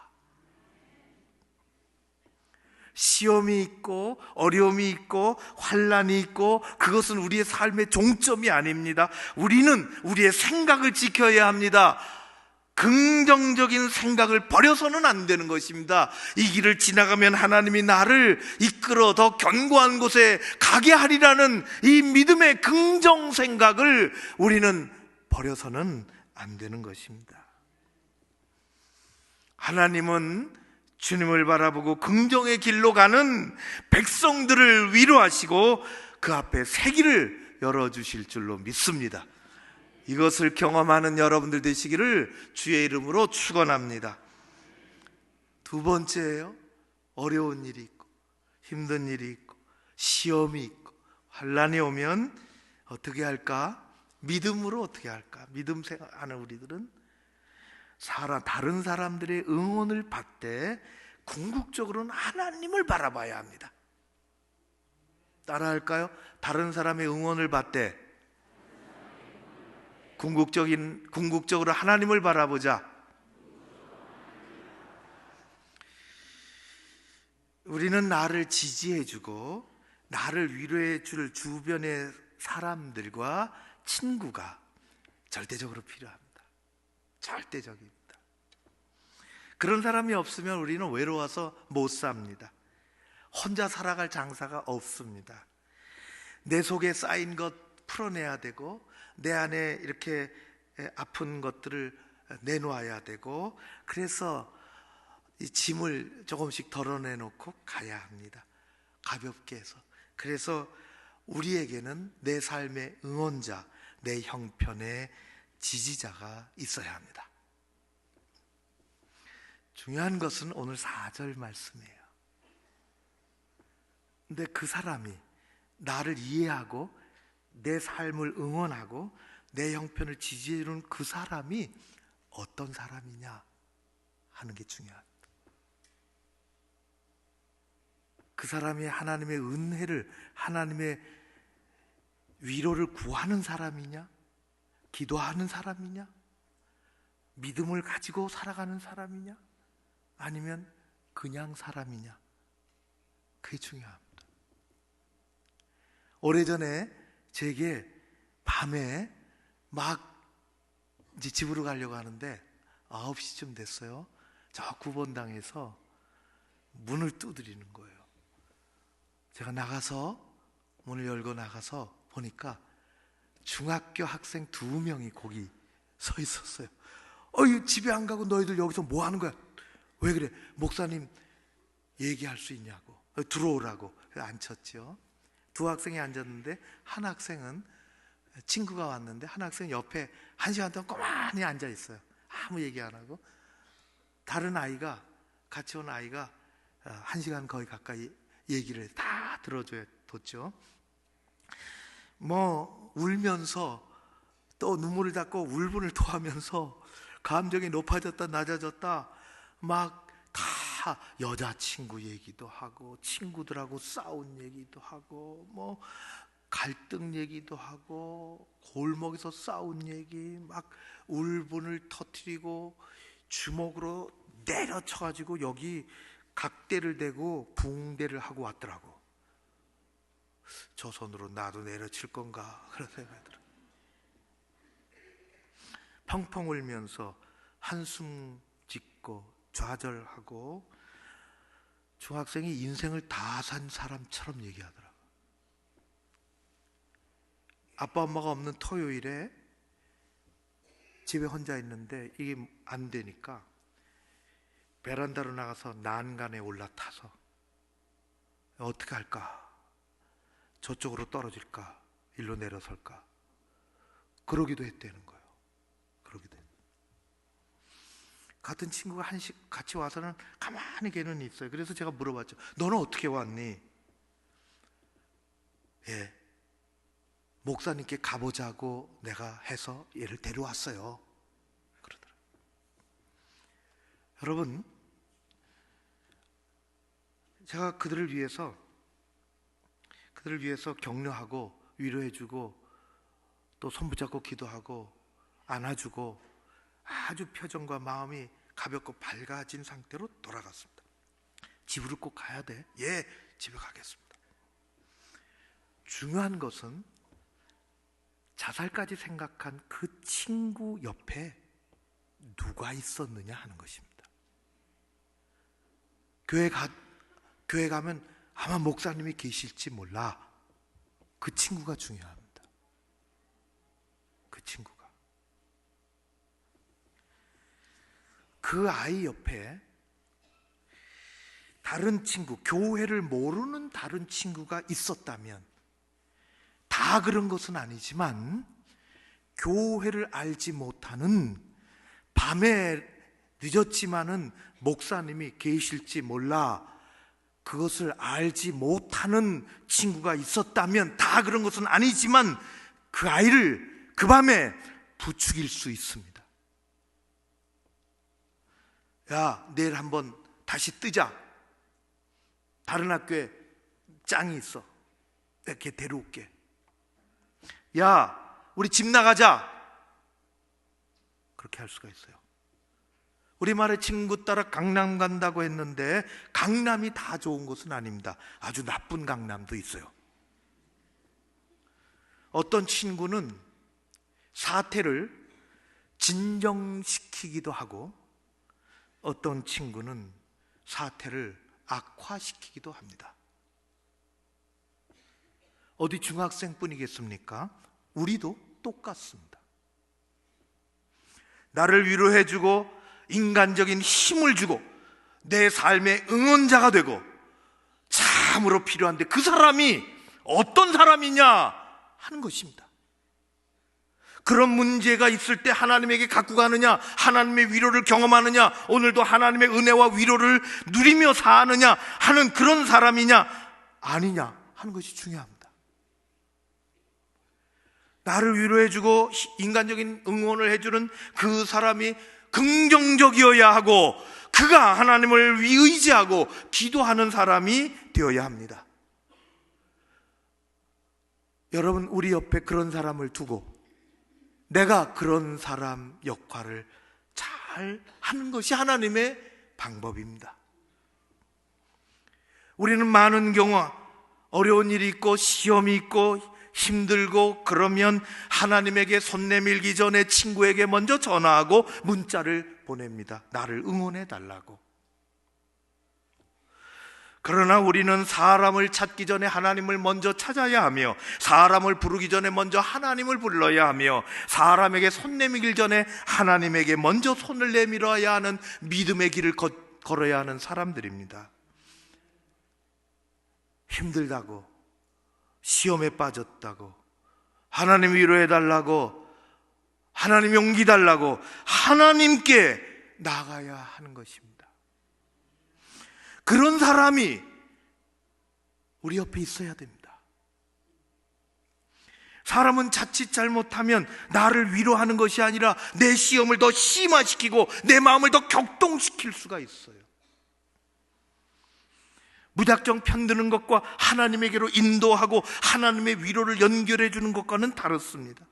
Speaker 5: 시험이 있고 어려움이 있고 환난이 있고 그것은 우리의 삶의 종점이 아닙니다. 우리는 우리의 생각을 지켜야 합니다. 긍정적인 생각을 버려서는 안 되는 것입니다. 이 길을 지나가면 하나님이 나를 이끌어 더 견고한 곳에 가게 하리라는 이 믿음의 긍정 생각을 우리는 버려서는 안 되는 것입니다. 하나님은 주님을 바라보고 긍정의 길로 가는 백성들을 위로하시고 그 앞에 새 길을 열어주실 줄로 믿습니다. 이것을 경험하는 여러분들 되시기를 주의 이름으로 축원합니다. 두 번째예요. 어려운 일이 있고 힘든 일이 있고 시험이 있고 환난이 오면 어떻게 할까? 믿음으로 어떻게 할까? 믿음 생각하는 우리들은 다른 사람들의 응원을 받되 궁극적으로는 하나님을 바라봐야 합니다. 따라할까요? 다른 사람의 응원을 받되 궁극적으로 하나님을 바라보자. 우리는 나를 지지해주고 나를 위로해줄 주변의 사람들과 친구가 절대적으로 필요합니다. 절대적입니다. 그런 사람이 없으면 우리는 외로워서 못 삽니다. 혼자 살아갈 장사가 없습니다. 내 속에 쌓인 것 풀어내야 되고 내 안에 이렇게 아픈 것들을 내놓아야 되고 그래서 이 짐을 조금씩 덜어내놓고 가야 합니다. 가볍게 해서. 그래서 우리에게는 내 삶의 응원자, 내 형편의 지지자가 있어야 합니다. 중요한 것은 오늘 4절 말씀이에요. 근데 그 사람이 나를 이해하고 내 삶을 응원하고 내 형편을 지지해주는 그 사람이 어떤 사람이냐 하는 게 중요합니다. 그 사람이 하나님의 은혜를, 하나님의 위로를 구하는 사람이냐, 기도하는 사람이냐, 믿음을 가지고 살아가는 사람이냐, 아니면 그냥 사람이냐, 그게 중요합니다. 오래전에 제게 밤에 막 이제 집으로 가려고 하는데 9시쯤 됐어요. 저 9번당에서 문을 두드리는 거예요. 제가 나가서 문을 열고 나가서 보니까 중학교 학생 2명이 거기 서 있었어요. 집에 안 가고 너희들 여기서 뭐 하는 거야? 왜 그래? 목사님 얘기할 수 있냐고, 들어오라고. 앉혔죠. 2 학생이 앉았는데 한 학생은, 친구가 왔는데 한 학생은 옆에 1시간 동안 꼬만히 앉아 있어요. 아무 얘기 안 하고. 다른 아이가, 같이 온 아이가 1시간 거의 가까이 얘기를 다 들어줬죠. 뭐 울면서 또 눈물을 닦고 울분을 토하면서 감정이 높아졌다 낮아졌다 막 다 여자친구 얘기도 하고 친구들하고 싸운 얘기도 하고 뭐 갈등 얘기도 하고 골목에서 싸운 얘기 막 울분을 터뜨리고 주먹으로 내려쳐가지고 여기 각대를 대고 붕대를 하고 왔더라고. 저 손으로 나도 내려칠 건가 그런 생각이 들어. 펑펑 울면서 한숨 짓고 좌절하고 중학생이 인생을 다 산 사람처럼 얘기하더라고. 아빠 엄마가 없는 토요일에 집에 혼자 있는데 이게 안 되니까 베란다로 나가서 난간에 올라타서 어떻게 할까? 저쪽으로 떨어질까? 일로 내려설까? 그러기도 했다는 거예요. 그러기도 했. 같은 친구가 한식 같이 와서는 가만히 걔는 있어요. 그래서 제가 물어봤죠. 너는 어떻게 왔니? 예, 목사님께 가보자고 내가 해서 얘를 데려왔어요. 그러더라고요. 여러분, 제가 그들을 위해서 격려하고 위로해주고 또 손붙잡고 기도하고 안아주고 아주 표정과 마음이 가볍고 밝아진 상태로 돌아갔습니다. 집으로 꼭 가야 돼? 예, 집에 가겠습니다. 중요한 것은 자살까지 생각한 그 친구 옆에 누가 있었느냐 하는 것입니다. 교회 가면 아마 목사님이 계실지 몰라. 그 친구가 중요합니다. 그 친구가. 그 아이 옆에 다른 친구, 교회를 모르는 다른 친구가 있었다면, 다 그런 것은 아니지만 교회를 알지 못하는, 밤에 늦었지만은 목사님이 계실지 몰라 그것을 알지 못하는 친구가 있었다면, 다 그런 것은 아니지만 그 아이를 그 밤에 부추길 수 있습니다. 야, 내일 한번 다시 뜨자. 다른 학교에 짱이 있어. 내가 걔 데려올게. 야, 우리 집 나가자. 그렇게 할 수가 있어요. 우리 말에 친구 따라 강남 간다고 했는데 강남이 다 좋은 곳은 아닙니다. 아주 나쁜 강남도 있어요. 어떤 친구는 사태를 진정시키기도 하고 어떤 친구는 사태를 악화시키기도 합니다. 어디 중학생뿐이겠습니까? 우리도 똑같습니다. 나를 위로해주고 인간적인 힘을 주고 내 삶의 응원자가 되고 참으로 필요한데 그 사람이 어떤 사람이냐 하는 것입니다. 그런 문제가 있을 때 하나님에게 갖고 가느냐, 하나님의 위로를 경험하느냐, 오늘도 하나님의 은혜와 위로를 누리며 사느냐 하는 그런 사람이냐 아니냐 하는 것이 중요합니다. 나를 위로해주고 인간적인 응원을 해주는 그 사람이 긍정적이어야 하고 그가 하나님을 의지하고 기도하는 사람이 되어야 합니다. 여러분, 우리 옆에 그런 사람을 두고 내가 그런 사람 역할을 잘 하는 것이 하나님의 방법입니다. 우리는 많은 경우 어려운 일이 있고 시험이 있고 힘들고 그러면 하나님에게 손 내밀기 전에 친구에게 먼저 전화하고 문자를 보냅니다. 나를 응원해 달라고. 그러나 우리는 사람을 찾기 전에 하나님을 먼저 찾아야 하며, 사람을 부르기 전에 먼저 하나님을 불러야 하며, 사람에게 손 내밀기 전에 하나님에게 먼저 손을 내밀어야 하는 믿음의 길을 걸어야 하는 사람들입니다. 힘들다고, 시험에 빠졌다고, 하나님 위로해달라고, 하나님 용기 달라고 하나님께 나가야 하는 것입니다. 그런 사람이 우리 옆에 있어야 됩니다. 사람은 자칫 잘못하면 나를 위로하는 것이 아니라 내 시험을 더 심화시키고 내 마음을 더 격동시킬 수가 있어요. 무작정 편드는 것과 하나님에게로 인도하고 하나님의 위로를 연결해 주는 것과는 다릅니다.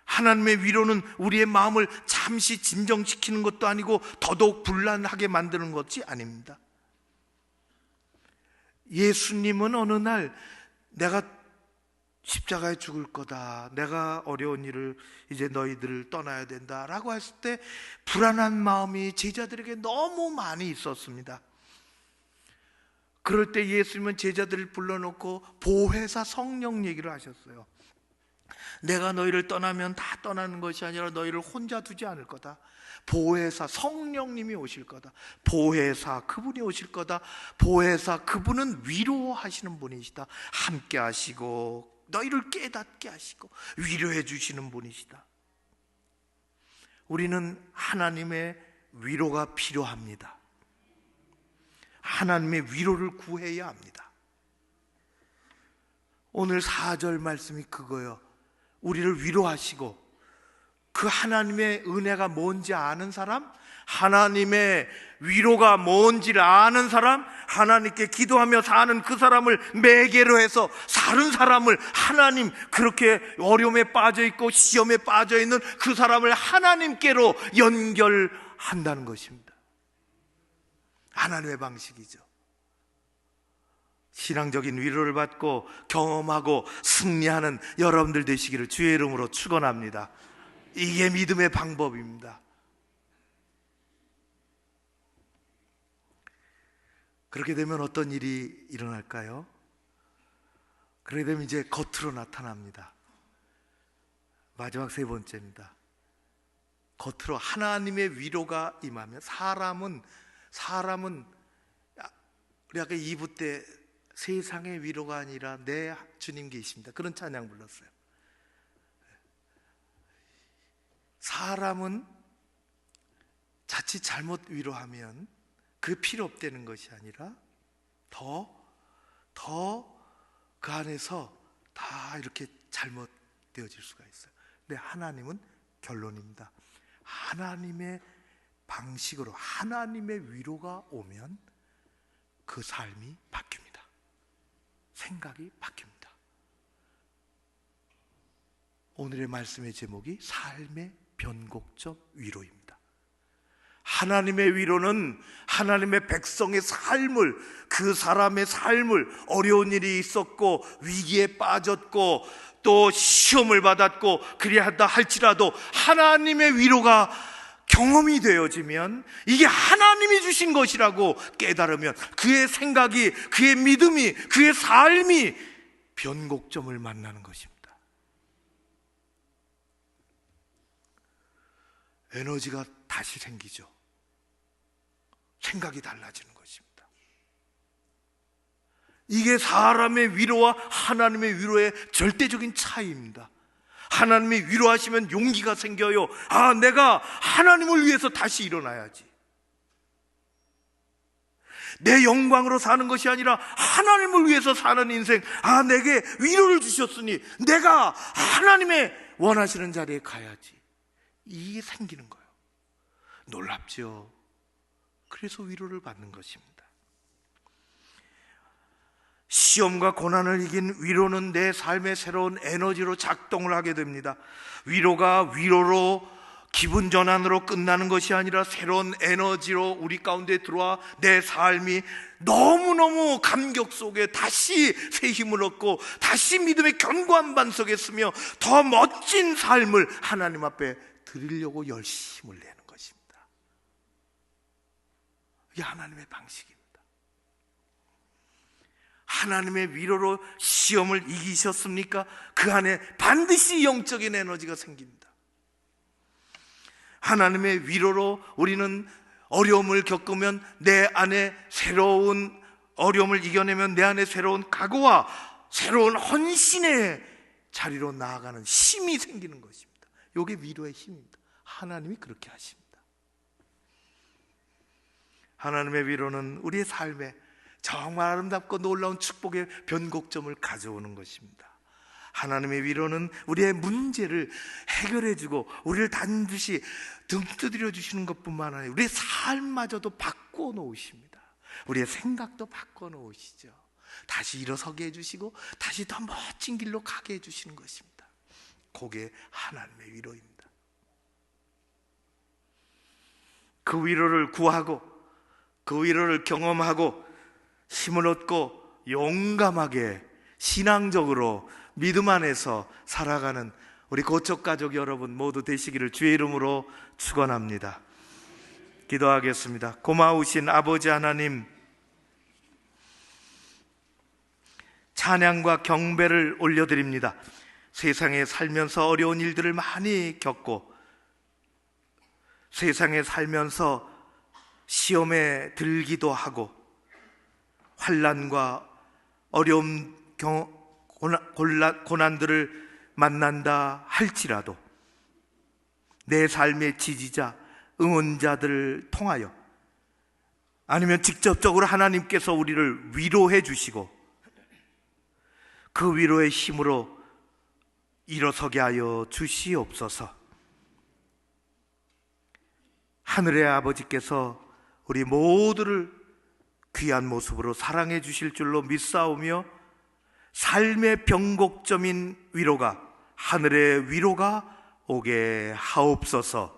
Speaker 5: 하나님의 위로는 우리의 마음을 잠시 진정시키는 것도 아니고 더더욱 불안하게 만드는 것이 아닙니다. 예수님은 어느 날 내가 십자가에 죽을 거다, 내가 어려운 일을 이제 너희들을 떠나야 된다 라고 했을 때 불안한 마음이 제자들에게 너무 많이 있었습니다. 그럴 때 예수님은 제자들을 불러놓고 보혜사 성령 얘기를 하셨어요. 내가 너희를 떠나면 다 떠나는 것이 아니라 너희를 혼자 두지 않을 거다. 보혜사 성령님이 오실 거다. 보혜사 그분이 오실 거다. 보혜사 그분은 위로하시는 분이시다. 함께 하시고 너희를 깨닫게 하시고 위로해 주시는 분이시다. 우리는 하나님의 위로가 필요합니다. 하나님의 위로를 구해야 합니다. 오늘 4절 말씀이 그거예요. 우리를 위로하시고, 그 하나님의 은혜가 뭔지 아는 사람, 하나님의 위로가 뭔지를 아는 사람, 하나님께 기도하며 사는 그 사람을 매개로 해서 다른 사람을, 하나님, 그렇게 어려움에 빠져있고 시험에 빠져있는 그 사람을 하나님께로 연결한다는 것입니다. 하나님의 방식이죠. 신앙적인 위로를 받고 경험하고 승리하는 여러분들 되시기를 주의 이름으로 축원합니다. 이게 믿음의 방법입니다. 그렇게 되면 어떤 일이 일어날까요? 그렇게 되면 이제 겉으로 나타납니다. 마지막 세 번째입니다. 겉으로 하나님의 위로가 임하면 사람은 우리 아까 2부 때 세상의 위로가 아니라 내 주님 계십니다, 그런 찬양 불렀어요. 사람은 자칫 잘못 위로하면 그 필요 없다는 것이 아니라 더 그 안에서 다 이렇게 잘못되어질 수가 있어요. 근데 하나님은 결론입니다. 하나님의 방식으로 하나님의 위로가 오면 그 삶이 바뀝니다. 생각이 바뀝니다. 오늘의 말씀의 제목이 삶의 변곡점 위로입니다. 하나님의 위로는 하나님의 백성의 삶을, 그 사람의 삶을, 어려운 일이 있었고 위기에 빠졌고 또 시험을 받았고 그리하다 할지라도 하나님의 위로가 경험이 되어지면, 이게 하나님이 주신 것이라고 깨달으면 그의 생각이, 그의 믿음이, 그의 삶이 변곡점을 만나는 것입니다. 에너지가 다시 생기죠. 생각이 달라지는 것입니다. 이게 사람의 위로와 하나님의 위로의 절대적인 차이입니다. 하나님이 위로하시면 용기가 생겨요. 아, 내가 하나님을 위해서 다시 일어나야지. 내 영광으로 사는 것이 아니라 하나님을 위해서 사는 인생. 아, 내게 위로를 주셨으니 내가 하나님의 원하시는 자리에 가야지. 이게 생기는 거예요. 놀랍죠. 그래서 위로를 받는 것입니다. 시험과 고난을 이긴 위로는 내 삶의 새로운 에너지로 작동을 하게 됩니다. 위로가 위로로 기분 전환으로 끝나는 것이 아니라 새로운 에너지로 우리 가운데 들어와 내 삶이 너무너무 감격 속에 다시 새 힘을 얻고 다시 믿음의 견고한 반석에 서며 더 멋진 삶을 하나님 앞에 드리려고 열심을 내는 것입니다. 이게 하나님의 방식입니다. 하나님의 위로로 시험을 이기셨습니까? 그 안에 반드시 영적인 에너지가 생깁니다. 하나님의 위로로 우리는 어려움을 겪으면 내 안에 새로운 어려움을 이겨내면 내 안에 새로운 각오와 새로운 헌신의 자리로 나아가는 힘이 생기는 것입니다. 이게 위로의 힘입니다. 하나님이 그렇게 하십니다. 하나님의 위로는 우리의 삶에 정말 아름답고 놀라운 축복의 변곡점을 가져오는 것입니다. 하나님의 위로는 우리의 문제를 해결해주고 우리를 단듯이 등 두드려 주시는 것뿐만 아니라 우리의 삶마저도 바꿔 놓으십니다. 우리의 생각도 바꿔 놓으시죠. 다시 일어서게 해주시고 다시 더 멋진 길로 가게 해주시는 것입니다. 그게 하나님의 위로입니다. 그 위로를 구하고 그 위로를 경험하고 힘을 얻고 용감하게 신앙적으로 믿음 안에서 살아가는 우리 고척가족 여러분 모두 되시기를 주의 이름으로 축원합니다. 기도하겠습니다. 고마우신 아버지 하나님, 찬양과 경배를 올려드립니다. 세상에 살면서 어려운 일들을 많이 겪고 세상에 살면서 시험에 들기도 하고 환난과 어려움, 고난들을 만난다 할지라도 내 삶의 지지자, 응원자들을 통하여 아니면 직접적으로 하나님께서 우리를 위로해 주시고 그 위로의 힘으로 일어서게 하여 주시옵소서. 하늘의 아버지께서 우리 모두를 귀한 모습으로 사랑해 주실 줄로 믿사오며 삶의 변곡점인 위로가, 하늘의 위로가 오게 하옵소서.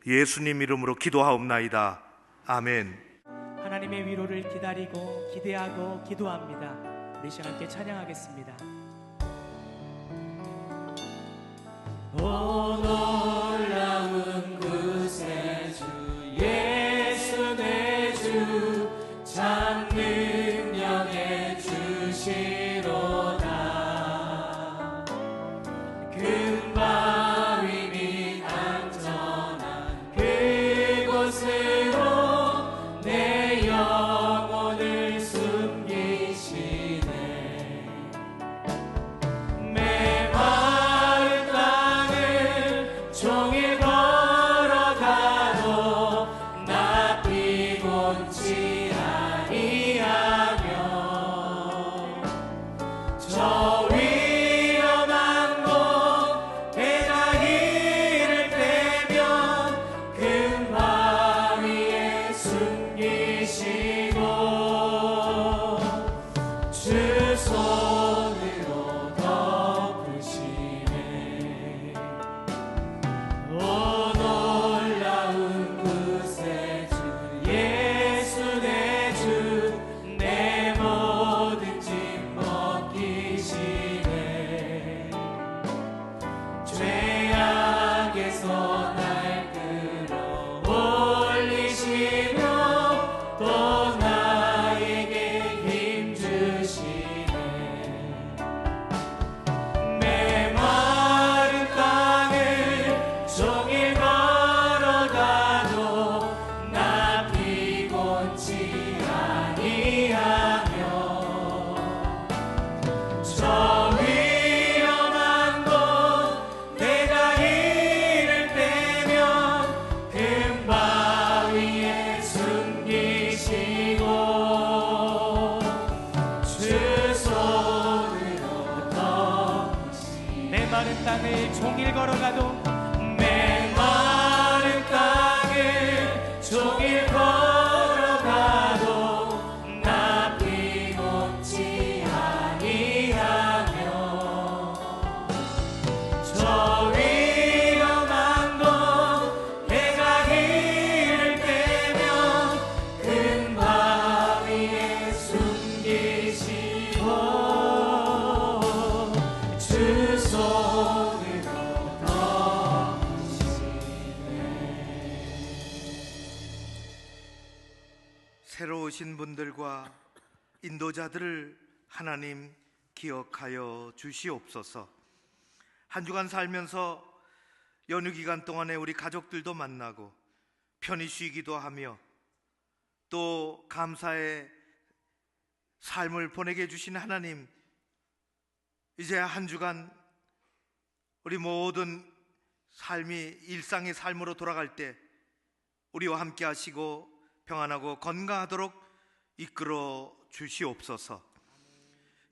Speaker 5: 예수님 이름으로 기도하옵나이다. 아멘.
Speaker 2: 하나님의 위로를 기다리고 기대하고 기도합니다. 우리 시간 함께 찬양하겠습니다.
Speaker 3: 오 놀라운 구세주 예수 내 주 참 능력의 주시로다. 큰 바위 및 안전한 그곳으로 내 영혼을 숨기시네. 메마른 땅을 종일 걸어가도 나 피곤치 아니하며 저 위험한 곳 내가 이를 빼면 큰 바위에 숨기시고 주 손으로 덮으시네. 오 놀라운 구세주 예수 내 주 내 모든 짐 벗기시네. 죄악에서 날 끌어올리시며 또 나에게 힘 주시네. 메마른 땅을 종일 걸어가도 나 피곤치 아니하며 저 위험한 곳 내가 이를 빼면 큰 바위에 숨기시고 주 손으로 덮으시네.
Speaker 2: 메마른 땅을 종일 걸어가도
Speaker 3: 메마른 땅을 종일 걸어가도 나 피곤치 아니하며 저 위험한 곳 내가 이를 빼면 큰 바위에 숨기시고 주 손으로
Speaker 5: 새로 오신 분들과 인도자들을 하나님 기억하여 주시옵소서. 한 주간 살면서 연휴 기간 동안에 우리 가족들도 만나고 편히 쉬기도 하며 또 감사의 삶을 보내게 해주신 하나님, 이제 한 주간 우리 모든 삶이 일상의 삶으로 돌아갈 때 우리와 함께 하시고 평안하고 건강하도록 이끌어 주시옵소서.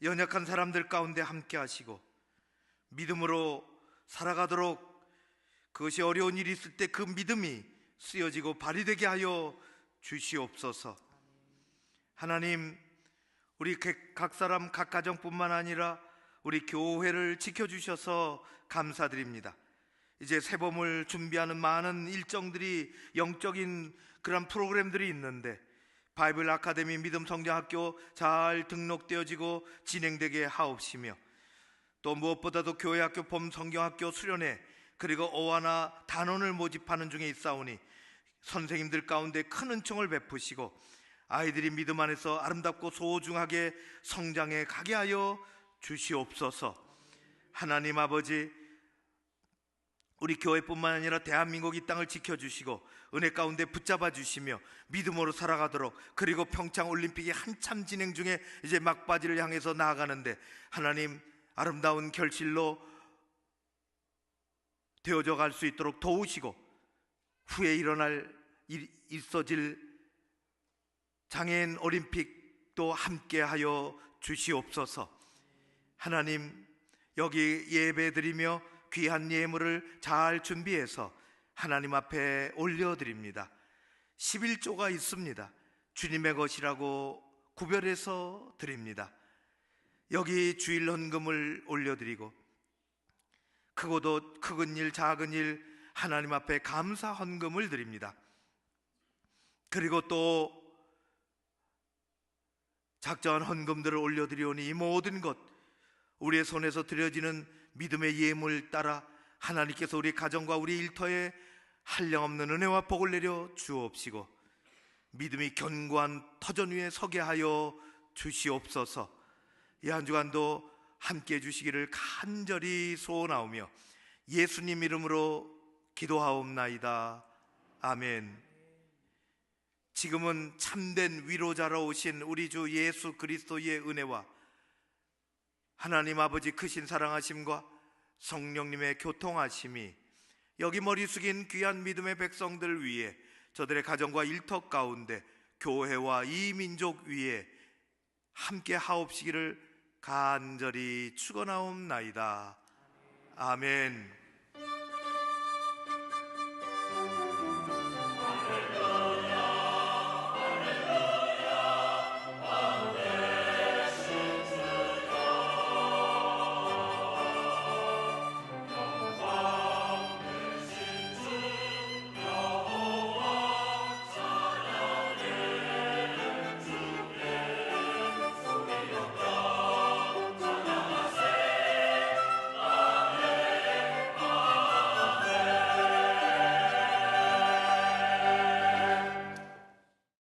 Speaker 5: 연약한 사람들 가운데 함께 하시고 믿음으로 살아가도록, 그것이 어려운 일이 있을 때 그 믿음이 쓰여지고 발휘되게 하여 주시옵소서. 하나님, 우리 각 사람 각 가정뿐만 아니라 우리 교회를 지켜주셔서 감사드립니다. 이제 새봄을 준비하는 많은 일정들이, 영적인 그런 프로그램들이 있는데 바이블 아카데미 믿음 성장학교 잘 등록되어지고 진행되게 하옵시며, 또 무엇보다도 교회학교 봄 성경학교 수련회, 그리고 어와나 단원을 모집하는 중에 있사오니 선생님들 가운데 큰 은총을 베푸시고 아이들이 믿음 안에서 아름답고 소중하게 성장해 가게 하여 주시옵소서. 하나님 아버지, 우리 교회뿐만 아니라 대한민국 이 땅을 지켜주시고 은혜 가운데 붙잡아 주시며 믿음으로 살아가도록, 그리고 평창 올림픽이 한참 진행 중에 이제 막바지를 향해서 나아가는데 하나님, 아름다운 결실로 되어져 갈 수 있도록 도우시고 후에 있어질 장애인 올림픽도 함께 하여 주시옵소서. 하나님, 여기 예배 드리며 귀한 예물을 잘 준비해서 하나님 앞에 올려드립니다. 11조가 있습니다. 주님의 것이라고 구별해서 드립니다. 여기 주일 헌금을 올려드리고 크고도 큰 일 작은 일 하나님 앞에 감사 헌금을 드립니다. 그리고 또 작정한 헌금들을 올려드리오니 이 모든 것 우리의 손에서 드려지는 믿음의 예물 따라 하나님께서 우리 가정과 우리 일터에 한량없는 은혜와 복을 내려 주옵시고 믿음이 견고한 터전 위에 서게 하여 주시옵소서. 이 한 주간도 함께 해주시기를 간절히 소원하오며 예수님 이름으로 기도하옵나이다. 아멘. 지금은 참된 위로자로 오신 우리 주 예수 그리스도의 은혜와 하나님 아버지 크신 사랑하심과 성령님의 교통하심이 여기 머리 숙인 귀한 믿음의 백성들 위에, 저들의 가정과 일터 가운데, 교회와 이 민족 위에 함께 하옵시기를 간절히 축원하옵나이다. 아멘.